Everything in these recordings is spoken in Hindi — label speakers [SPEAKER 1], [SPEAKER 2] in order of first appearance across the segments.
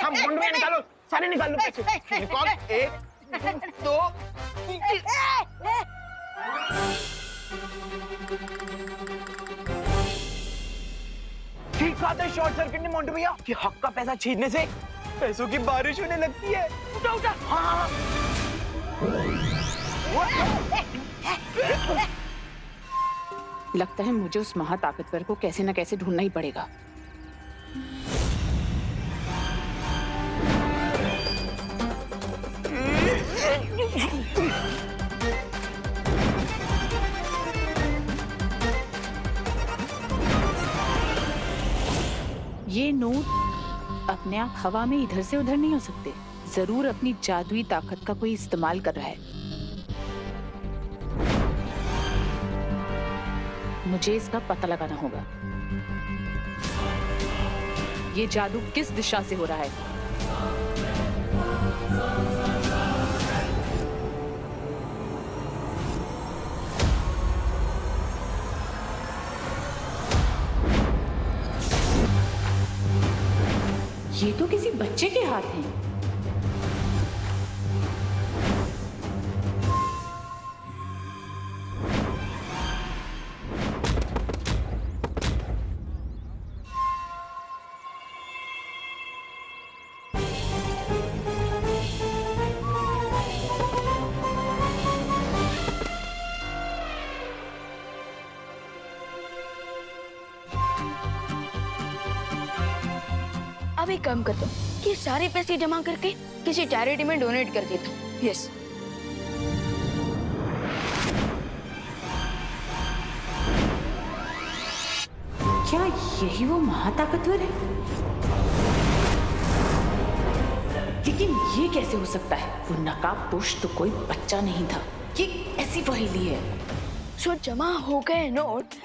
[SPEAKER 1] हाँ मुंड में निकालो, सारे निकाल लो पैसे। निकाल, 1 2 ठीक बात है शॉर्ट सर्किट ने मोंटू भैया कि हक का पैसा छीनने से पैसों की बारिश होने लगती है। उठा उठा। हाँ
[SPEAKER 2] लगता है मुझे उस महाताकतवर को कैसे न कैसे ढूंढना ही पड़ेगा। ये नोट अपने आप हवा में इधर से उधर नहीं हो सकते। जरूर अपनी जादुई ताकत का कोई इस्तेमाल कर रहा है। मुझे इसका पता लगाना होगा। ये जादू किस दिशा से हो रहा है? ये तो किसी बच्चे के हाथ हैं।
[SPEAKER 3] अब एक काम करता हूँ कि सारे पैसे जमा करके किसी चैरिटी में डोनेट कर देता हूँ। यस।
[SPEAKER 2] क्या यही वो महाताकतवर है? लेकिन ये कैसे हो सकता है? वो नकाबपोश तो कोई बच्चा नहीं था। ये ऐसी पहेली है।
[SPEAKER 3] सो जमा हो गए नोट।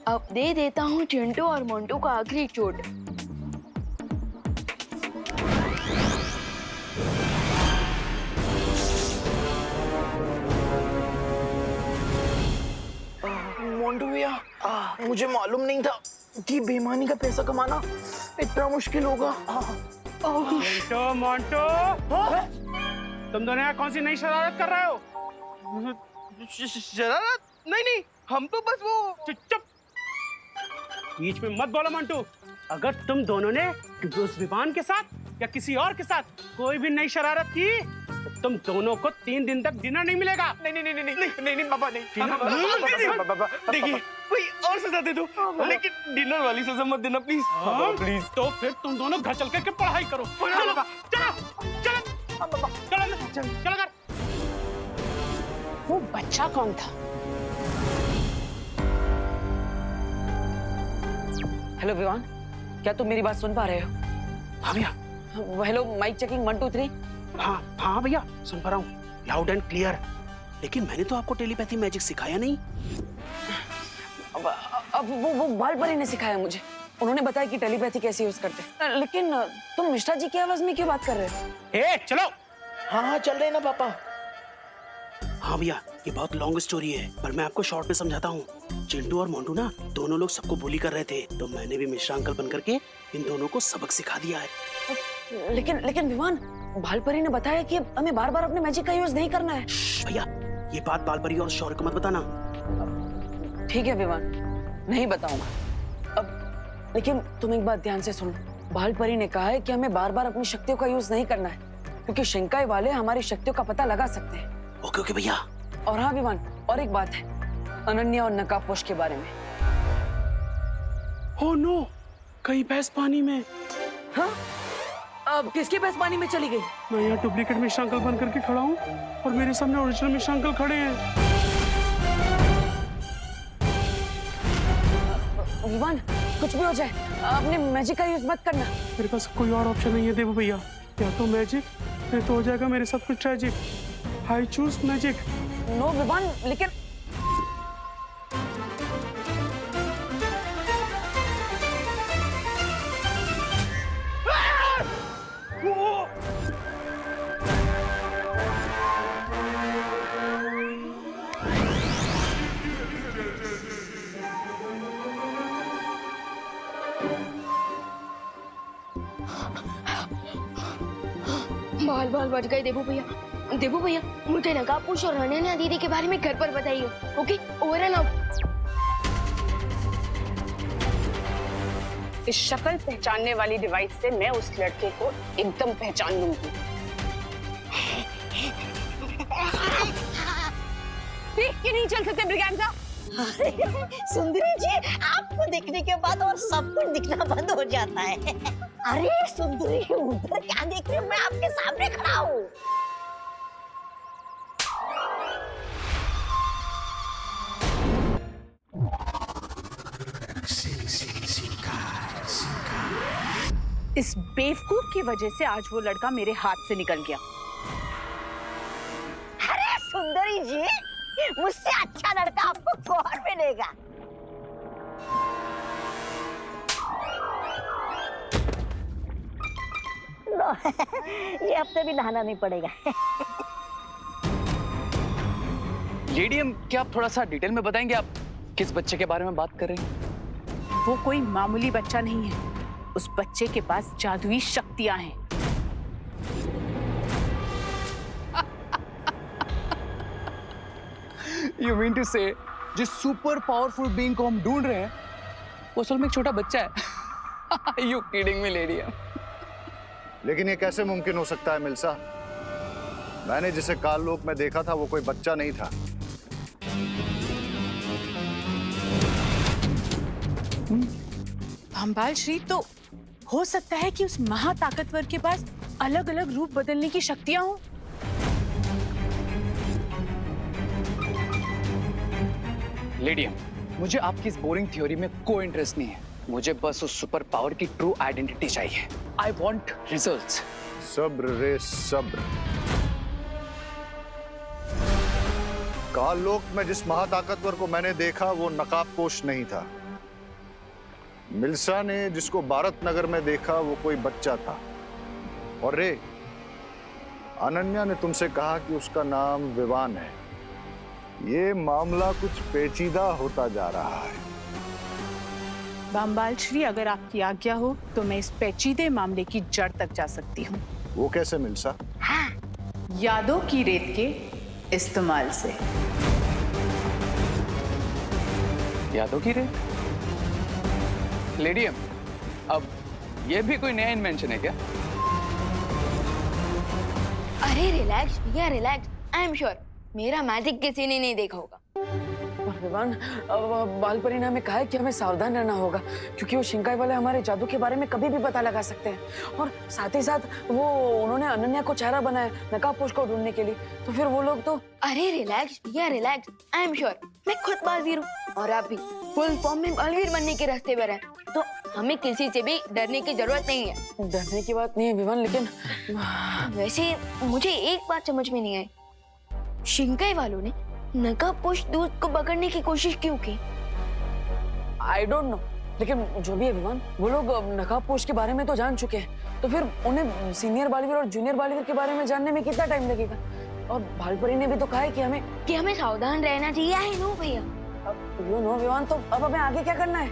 [SPEAKER 3] अब दे देता हूँ चिंटू और मोंटू को आखिरी चोट।
[SPEAKER 1] मोंटू भैया मुझे मालूम नहीं था कि बेईमानी का पैसा कमाना इतना मुश्किल होगा।
[SPEAKER 4] मोंटो मोंटो, तुम दोनों यहाँ कौन सी नई शरारत कर रहे हो?
[SPEAKER 1] शरारत? नहीं, हम तो बस वो
[SPEAKER 4] चुप। बीच में मत बोलो मोंटू। अगर तुम दोनों ने उस विवान के साथ या किसी और के साथ कोई भी नई शरारत की तो तुम दोनों को 3 दिन तक डिनर नहीं मिलेगा।
[SPEAKER 1] नहीं पापा नहीं। पापा देखिए कोई और सजा दे दो, लेकिन डिनर वाली सजा मत देना प्लीज। प्लीज।
[SPEAKER 4] तो फिर तुम दोनों घर चल के पढ़ाई करो। चलो कर।
[SPEAKER 2] वो बच्चा कौन था?
[SPEAKER 5] हेलो विवान, क्या तुम मेरी बात सुन पा रहे हो?
[SPEAKER 4] हाँ भैया।
[SPEAKER 5] Hello mike checking 1 2 3।
[SPEAKER 4] हाँ भैया सुन पा रहा हूँ, लाउड एंड क्लियर। लेकिन मैंने तो आपको टेलीपैथी मैजिक सिखाया नहीं।
[SPEAKER 5] अब वो बाल परी ने सिखाया मुझे। उन्होंने बताया कि टेलीपैथी कैसे यूज करते हैं। लेकिन तुम मिश्रा जी की आवाज में क्यों बात कर रहे हो?
[SPEAKER 4] चलो।
[SPEAKER 1] हाँ चल रहे ना पापा।
[SPEAKER 4] हाँ भैया ये बहुत लॉन्ग स्टोरी है, पर मैं आपको शॉर्ट में समझाता हूँ। चिंटू और मोंटू ना दोनों लोग सबको बुली कर रहे थे, तो मैंने भी मिश्रा अंकल बन करके इन दोनों को सबक सिखा दिया है।
[SPEAKER 5] लेकिन विवान, बालपरी ने बताया कि हमें बार बार अपने मैजिक का यूज नहीं करना है।
[SPEAKER 4] भैया ये बात बालपरी और शौर्य को मत बताना।
[SPEAKER 5] ठीक है विवान, नहीं बताऊंगा। अब लेकिन तुम एक बात ध्यान से सुनो। बालपरी ने कहा है कि हमें बार बार अपनी शक्तियों का यूज नहीं करना है, क्योंकि शिंकाई वाले हमारी शक्तियों का पता लगा सकते हैं।
[SPEAKER 4] ओके भैया।
[SPEAKER 5] और हाँ विवान, और एक बात है, अनन्या और नकाबपोश के बारे में।
[SPEAKER 4] ओह नो, कहीं भैंस पानी में।
[SPEAKER 5] हाँ? अब किसकी भैंस पानी में चली गई?
[SPEAKER 4] मैं यहाँ डुप्लीकेट मिश्रा अंकल बन करके खड़ा हूँ और मेरे सामने ओरिजिनल मिश्रा अंकल खड़े हैं।
[SPEAKER 5] विवान, कुछ भी हो जाए अपने मैजिक का यूज मत करना।
[SPEAKER 4] मेरे पास कोई और ऑप्शन नहीं है देव भैया, या तो मैजिक या तो हो जाएगा मेरे साथ कुछ tragic. I choose magic.
[SPEAKER 5] No Vivaan, लेकिन
[SPEAKER 3] बाल बाल बढ़ गए देवू भैया। देवू भैया, मुझे नकाबपोश और अनन्या दीदी के बारे में घर पर बताइए। Okay, over and out.
[SPEAKER 2] इस शक्ल पहचानने वाली डिवाइस से मैं उस लड़के को एकदम पहचान लूंगी। देख के नहीं चल सकते ब्रिगेंजा।
[SPEAKER 6] सुंदरी जी, आपको दिखने के बाद और सब कुछ दिखना बंद हो जाता है। अरे सुंदरी, उधर क्या देख रही हो? मैं आपके सामने खड़ा हूँ।
[SPEAKER 2] इस बेवकूफ की वजह से आज वो लड़का मेरे हाथ से निकल गया।
[SPEAKER 6] अरे सुंदरी जी, मुझसे अच्छा लड़का आपको कौन मिलेगा? लो, ये हफ्ते भी नहाना नहीं पड़ेगा।
[SPEAKER 5] लेडीम, क्या आप थोड़ा सा डिटेल में बताएंगे आप किस बच्चे के बारे में बात कर रहे हैं?
[SPEAKER 2] वो कोई मामूली बच्चा नहीं है। उस बच्चे के पास जादुई शक्तियां हैं।
[SPEAKER 5] You mean to say, जिस सुपर पावरफुल बीइंग को हम ढूंढ रहे हैं वो असल में एक छोटा बच्चा है? You kidding me, lady?
[SPEAKER 7] लेकिन ये कैसे मुमकिन हो सकता है मिल्सा? मैंने जिसे काललोक में देखा था वो कोई बच्चा नहीं था।
[SPEAKER 2] भंबाल श्री, तो हो सकता है कि उस महाताकतवर के पास अलग अलग रूप बदलने की शक्तियां हों।
[SPEAKER 5] लेडीम, मुझे आपकी इस बोरिंग थ्योरी में कोई इंटरेस्ट नहीं है। मुझे बस उस सुपर पावर की ट्रू आइडेंटिटी चाहिए। I want results.
[SPEAKER 7] सब्र रे सब्र। काललोक में जिस महाताकतवर को मैंने देखा वो नकाबपोश नहीं था। मिल्सा ने जिसको भारत नगर में देखा वो कोई बच्चा था। और रे, अनन्या ने तुमसे कहा कि उसका नाम विवान है। ये मामला कुछ पेचीदा होता जा रहा है।
[SPEAKER 2] भंबाल श्री, अगर आपकी आज्ञा हो तो मैं इस पेचीदे मामले की जड़ तक जा सकती हूँ।
[SPEAKER 7] वो कैसे मिल्सा?
[SPEAKER 2] यादों की रेत के इस्तेमाल से।
[SPEAKER 5] यादों की रेत? लेडीम, अब ये भी कोई नया इन्वेंशन है क्या?
[SPEAKER 3] अरे रिलैक्स भैया, रिलैक्स। आई एम श्योर मेरा मैजिक किसी ने नहीं देखा होगा।
[SPEAKER 5] भगवान, बाल परी ने हमें कहा है कि हमें सावधान रहना होगा, क्योंकि वो शिंकाई वाले हमारे जादू के बारे में कभी भी पता लगा सकते हैं। और साथ ही साथ वो उन्होंने अनन्या को चेहरा बनाया नकाबपोश को ढूंढने के लिए, तो फिर वो लोग तो।
[SPEAKER 3] अरे रिलैक्स भैया, रिलैक्स। आई एम श्योर मैं खुद बालवीर हूँ और आप भी फुल फॉर्म में बालवीर बनने के रास्ते पर हैं, तो हमें किसी से भी डरने की जरूरत नहीं है।
[SPEAKER 5] डरने की बात नहीं है विवान, लेकिन
[SPEAKER 3] वैसे मुझे एक बात समझ में नहीं आई, शिंकाई वालों ने नकाबपोश दूत को पकड़ने की कोशिश क्यों की?
[SPEAKER 5] आई डोंट नो, लेकिन जो भी है विवान, वो लोग नकाबपोश के बारे में तो जान चुके हैं, तो फिर उन्हें सीनियर बालवीर और जूनियर बालवीर के बारे में जानने में कितना टाइम लगेगा? और भालपरी ने भी तो कहा है कि हमें
[SPEAKER 3] सावधान रहना चाहिए। है नो भैया।
[SPEAKER 5] यू नो विवान, तो अब हमें आगे क्या करना है?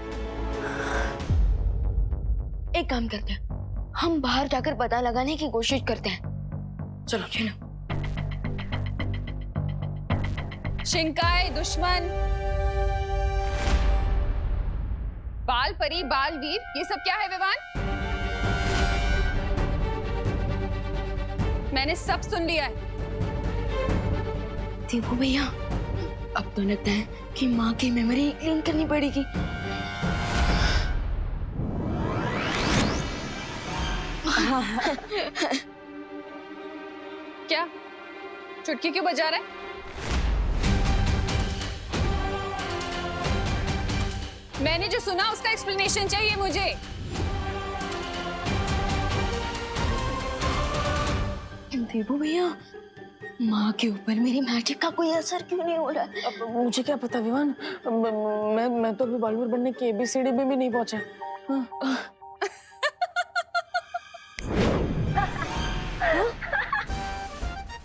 [SPEAKER 3] एक काम करते हैं, हम बाहर जाकर पता लगाने की कोशिश करते हैं। चलो चलो।
[SPEAKER 8] शिंकाई दुश्मन, बाल परी, बालवीर, ये सब क्या है विवान? मैंने सब सुन लिया है।
[SPEAKER 3] देखो भैया, अब तो लगता है कि माँ की मेमोरी क्लीन करनी पड़ेगी।
[SPEAKER 8] क्या चुटकी क्यों बजा रहा है? मैंने जो सुना उसका एक्सप्लेनेशन चाहिए मुझे।
[SPEAKER 3] देवू भैया, माँ के ऊपर मेरी मैजिक का कोई असर क्यों नहीं हो रहा?
[SPEAKER 5] अब मुझे क्या पता विवान, मैं तो अभी बालवीर बनने की ABCD में भी नहीं पहुंचा।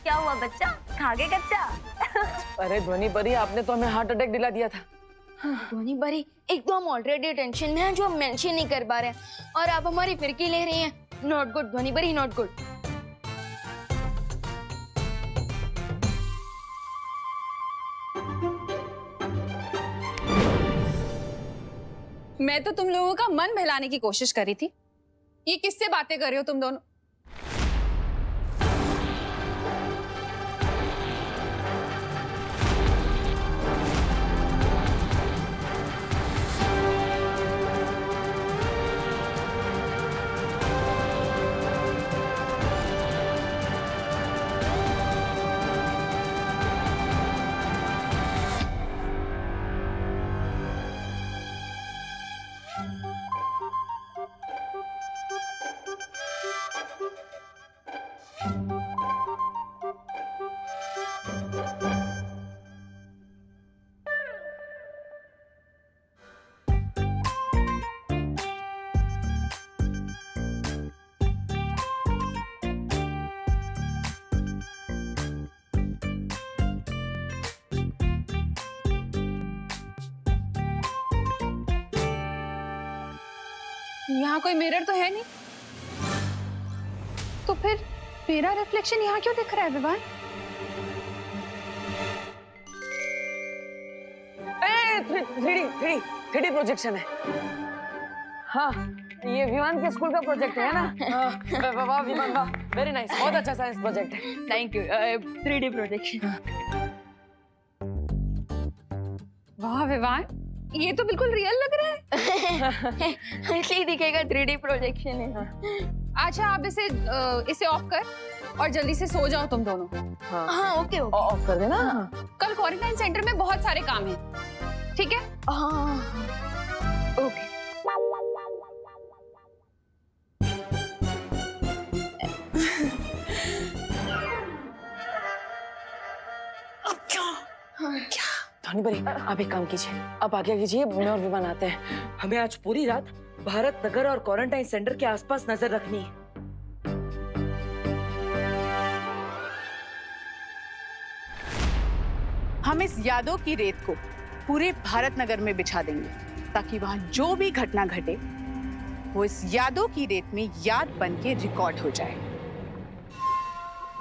[SPEAKER 6] क्या हुआ बच्चा, खा गए कच्चा?
[SPEAKER 5] अरे ध्वनि परी, आपने तो हमें हार्ट अटैक दिला दिया था।
[SPEAKER 3] धोनी बरी, एक तो हम ऑलरेडी टेंशन में हैं जो हम मेंशन नहीं कर पा रहे हैं, और आप हमारी फिरकी ले रही हैं। नॉट गुड धोनी बरी, नॉट गुड।
[SPEAKER 8] मैं तो तुम लोगों का मन बहलाने की कोशिश कर रही थी। ये किससे बातें कर रहे हो तुम दोनों? यहाँ कोई मिरर तो है नहीं, तो फिर मेरा रिफ्लेक्शन यहाँ क्यों दिख रहा है विवान?
[SPEAKER 5] थ्री डी प्रोजेक्शन है। हाँ, ये विमान के स्कूल का प्रोजेक्ट है ना? वाह विमान वाह, वेरी नाइस, बहुत अच्छा साइंस प्रोजेक्ट है।
[SPEAKER 3] Thank you. 3D projection.
[SPEAKER 8] वाह विवान, ये तो बिल्कुल रियल लग रहा है।
[SPEAKER 3] ऐसे ही दिखेगा, 3D प्रोजेक्शन है।
[SPEAKER 8] अच्छा आप इसे ऑफ कर और जल्दी से सो जाओ तुम दोनों।
[SPEAKER 3] हाँ ओके ओके।
[SPEAKER 5] ऑफ कर देना।
[SPEAKER 8] कल क्वारंटाइन सेंटर में बहुत सारे काम हैं, ठीक है?
[SPEAKER 3] हाँ ओके।
[SPEAKER 5] धनी बरी, आप एक काम कीजिए, आप आगे कीजिए, मैं और विमान आते हैं। हमें आज पूरी रात भारत नगर और क्वारंटाइन सेंटर के आसपास नजर रखनी है।
[SPEAKER 9] हम इस यादों की रेत को पूरे भारत नगर में बिछा देंगे ताकि वहां जो भी घटना घटे वो इस यादों की रेत में याद बन के रिकॉर्ड हो जाए।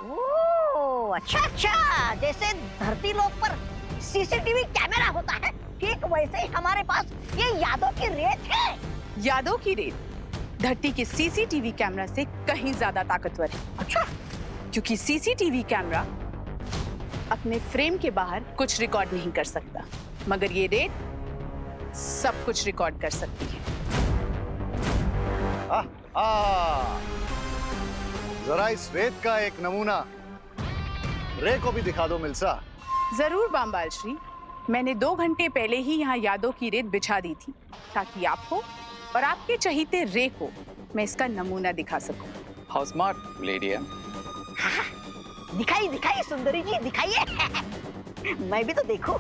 [SPEAKER 6] ओह अच्छा अच्छा, जैसे धरती लोक पर सीसीटीवी कैमरा होता है, ठीक वैसे ही हमारे पास ये यादों की रेत है।
[SPEAKER 9] यादों की रेत धरती के सीसीटीवी कैमरा से कहीं ज्यादा ताकतवर है।
[SPEAKER 6] अच्छा,
[SPEAKER 9] क्योंकि सीसीटीवी कैमरा अपने फ्रेम के बाहर कुछ रिकॉर्ड नहीं कर सकता, मगर ये रेत सब कुछ रिकॉर्ड कर सकती है।
[SPEAKER 7] जरा इस रेत का एक नमूना रे को भी दिखा दो मिल्सा।
[SPEAKER 9] जरूर बामबाल श्री, मैंने 2 घंटे पहले ही यहाँ यादों की रेत बिछा दी थी ताकि आपको और आपके चहीते रे को मैं इसका नमूना दिखा सकूं।
[SPEAKER 1] हाउ स्मार्ट लेडी है।
[SPEAKER 6] दिखाई दिखाई सुंदरी जी, दिखाइए। मैं भी तो देखूं।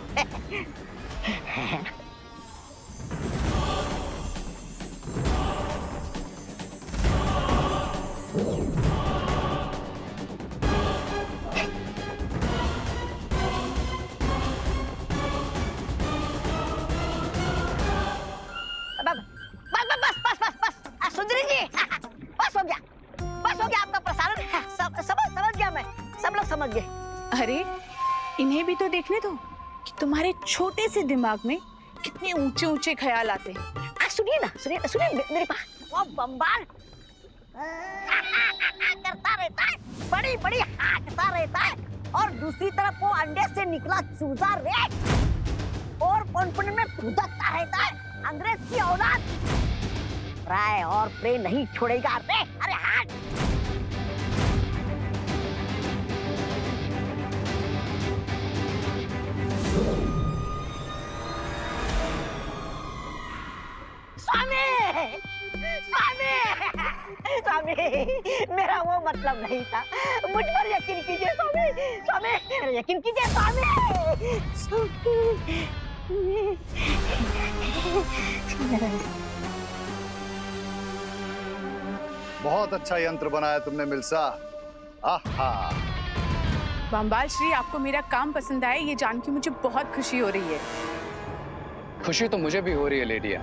[SPEAKER 6] बस सुंदरी जी, बस हो गया आपका प्रसारण। समझ गया मैं, सब लोग समझ गए।
[SPEAKER 9] अरे इन्हें भी तो देखने दो कि तुम्हारे छोटे से दिमाग में कितने ऊंचे ऊंचे ख्याल आते हैं।
[SPEAKER 6] सुनिए ना, सुनिए मेरे पास वो बम्बार करता रहता है, बड़ी बड़ी हाँकता रहता है, और दूसरी तरफ वो अंडे से निकला चूजा रेत और पनपन में फुदकता रहता है। अंग्रेज की औलाद राय और प्रे नहीं छोड़ेगा रे। अरे हाथ स्वामी, मेरा वो मतलब नहीं था, मुझ पर यकीन कीजिए स्वामी, यकीन कीजिए स्वामी।
[SPEAKER 7] बहुत अच्छा यंत्र बनाया तुमने मिल्सा। आहा।
[SPEAKER 9] बामबाल श्री, आपको मेरा काम पसंद आया ये जान के मुझे बहुत खुशी हो रही है।
[SPEAKER 10] खुशी तो मुझे भी हो रही है लेडिया,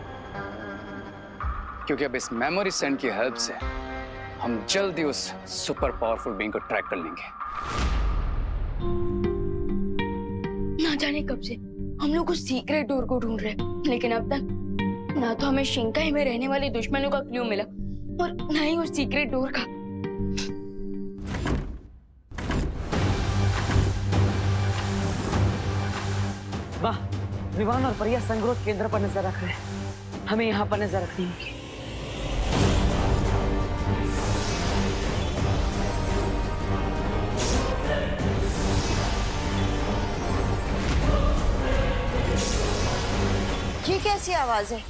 [SPEAKER 10] क्योंकि अब इस मेमोरी सेंड की हेल्प से हम जल्दी उस सुपर पावरफुल बीइंग को ट्रैक कर लेंगे।
[SPEAKER 3] ना जाने कब से हम लोग उस सीक्रेट डोर को ढूंढ रहे हैं, लेकिन अब तक ना तो हमें शिंकाई में रहने वाले दुश्मनों का क्लू मिला और ना ही उस सीक्रेट डोर का।
[SPEAKER 5] वाह, विवान और परिया संग्रोध केंद्र पर नजर रख रहे हैं। हमें यहाँ पर नजर रखनी होगी।
[SPEAKER 6] ये कैसी आवाज है?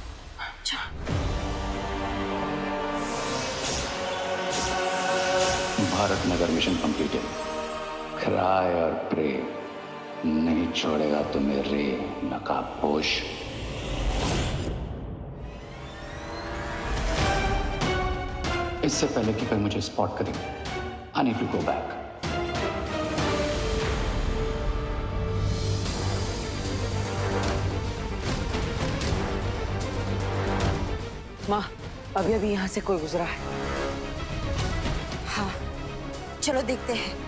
[SPEAKER 10] Bharat Nagar mission completed. Cry और प्रे नहीं छोड़ेगा तुम्हें रे नकाबपोश। इससे पहले कि कोई मुझे स्पॉट करे, I need to go back.
[SPEAKER 5] माँ, अभी अभी यहाँ से कोई गुजरा है।
[SPEAKER 6] हाँ, चलो देखते हैं।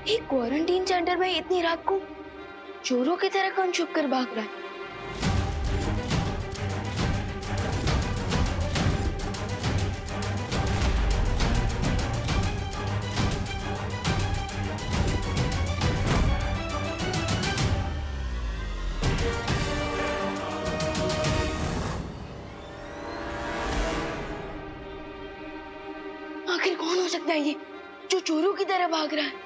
[SPEAKER 3] ये क्वारंटीन सेंटर में इतनी रात को चोरों की तरह कौन छुप कर भाग रहा है? आखिर कौन हो सकता है ये जो चोरों की तरह भाग रहा है?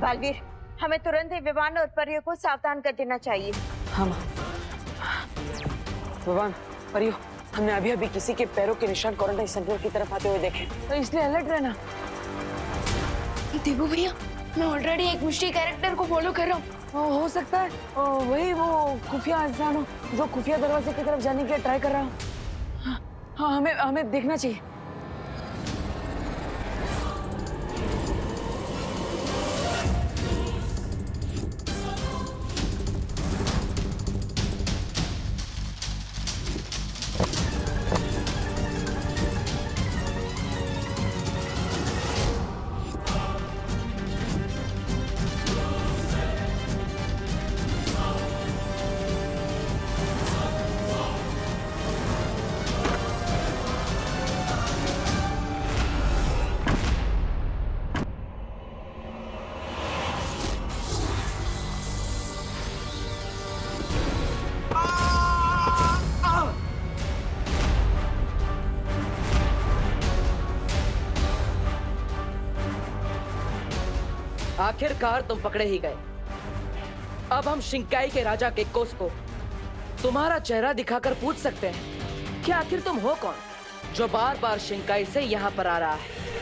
[SPEAKER 6] बालवीर, हमें तुरंत ही विवान और परियों को सावधान कर देना चाहिए।
[SPEAKER 5] हाँ माँ। विवान, परियो, हमने अभी अभी किसी के पैरों के निशान क्वारंटाइन सेंटर की तरफ आते हुए देखे, तो इसलिए अलर्ट रहना।
[SPEAKER 3] देवू भैया, मैं ऑलरेडी एक मिस्ट्री कैरेक्टर को फॉलो कर रहा हूँ।
[SPEAKER 5] हो सकता है वही वो खुफिया इंसान हो जो खुफिया दरवाजे की तरफ जाने के लिए ट्राई कर रहा हो। हाँ, हमें देखना चाहिए।
[SPEAKER 11] आखिरकार तुम पकड़े ही गए। अब हम शिंकाई के राजा केकोस को तुम्हारा चेहरा दिखाकर पूछ सकते हैं कि आखिर तुम हो कौन जो बार बार शिंकाई से यहाँ पर आ रहा है।